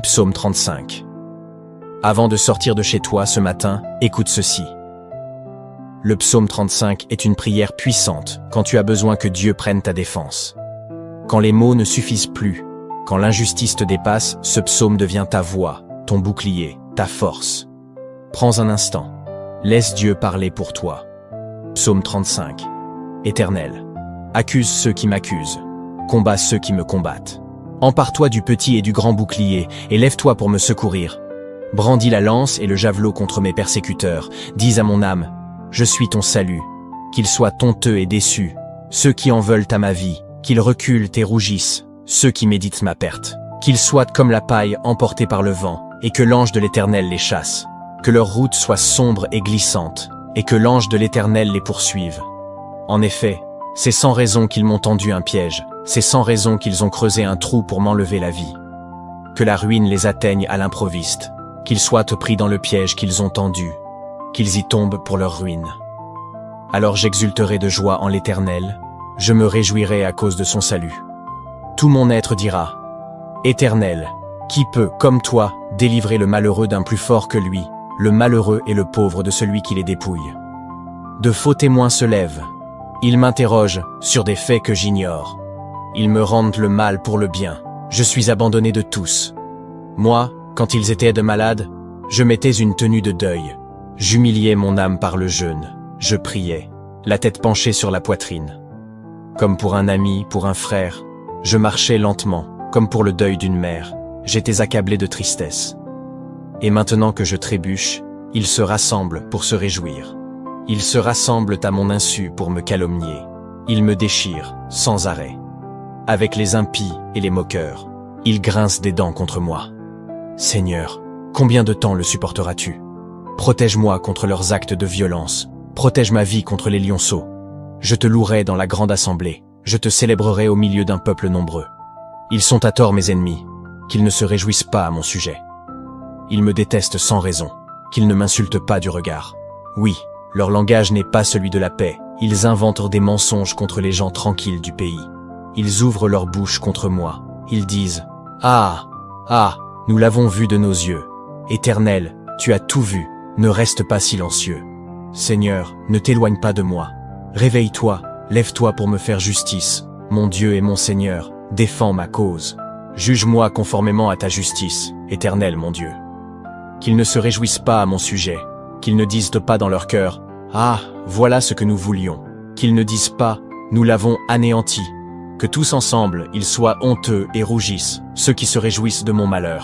Psaume 35. Avant de sortir de chez toi ce matin, écoute ceci. Le psaume 35 est une prière puissante quand tu as besoin que Dieu prenne ta défense. Quand les mots ne suffisent plus, quand l'injustice te dépasse, ce psaume devient ta voix, ton bouclier, ta force. Prends un instant. Laisse Dieu parler pour toi. Psaume 35. Éternel, accuse ceux qui m'accusent. Combat ceux qui me combattent. Empare-toi du petit et du grand bouclier, et lève-toi pour me secourir. Brandis la lance et le javelot contre mes persécuteurs. Dis à mon âme, je suis ton salut. Qu'ils soient honteux et déçus, ceux qui en veulent à ma vie, qu'ils reculent et rougissent, ceux qui méditent ma perte. Qu'ils soient comme la paille emportée par le vent, et que l'ange de l'Éternel les chasse. Que leur route soit sombre et glissante, et que l'ange de l'Éternel les poursuive. En effet, c'est sans raison qu'ils m'ont tendu un piège, c'est sans raison qu'ils ont creusé un trou pour m'enlever la vie. Que la ruine les atteigne à l'improviste, qu'ils soient pris dans le piège qu'ils ont tendu, qu'ils y tombent pour leur ruine. Alors j'exulterai de joie en l'Éternel, je me réjouirai à cause de son salut. Tout mon être dira, Éternel, qui peut, comme toi, délivrer le malheureux d'un plus fort que lui, le malheureux et le pauvre de celui qui les dépouille. De faux témoins se lèvent. Ils m'interrogent sur des faits que j'ignore. Ils me rendent le mal pour le bien. Je suis abandonné de tous. Moi, quand ils étaient de malades, je mettais une tenue de deuil. J'humiliais mon âme par le jeûne. Je priais, la tête penchée sur la poitrine. Comme pour un ami, pour un frère, je marchais lentement, comme pour le deuil d'une mère. J'étais accablé de tristesse. Et maintenant que je trébuche, ils se rassemblent pour se réjouir. Ils se rassemblent à mon insu pour me calomnier. Ils me déchirent, sans arrêt. Avec les impies et les moqueurs, ils grincent des dents contre moi. Seigneur, combien de temps le supporteras-tu? Protège-moi contre leurs actes de violence. Protège ma vie contre les lionceaux. Je te louerai dans la grande assemblée. Je te célébrerai au milieu d'un peuple nombreux. Ils sont à tort mes ennemis, qu'ils ne se réjouissent pas à mon sujet. Ils me détestent sans raison, qu'ils ne m'insultent pas du regard. Oui, leur langage n'est pas celui de la paix. Ils inventent des mensonges contre les gens tranquilles du pays. Ils ouvrent leur bouche contre moi. Ils disent « Ah, ah, nous l'avons vu de nos yeux. Éternel, tu as tout vu, ne reste pas silencieux. Seigneur, ne t'éloigne pas de moi. Réveille-toi, lève-toi pour me faire justice. Mon Dieu et mon Seigneur, défends ma cause. Juge-moi conformément à ta justice, Éternel mon Dieu. Qu'ils ne se réjouissent pas à mon sujet, qu'ils ne disent pas dans leur cœur « Ah, voilà ce que nous voulions », qu'ils ne disent pas « Nous l'avons anéanti », que tous ensemble ils soient honteux et rougissent, ceux qui se réjouissent de mon malheur.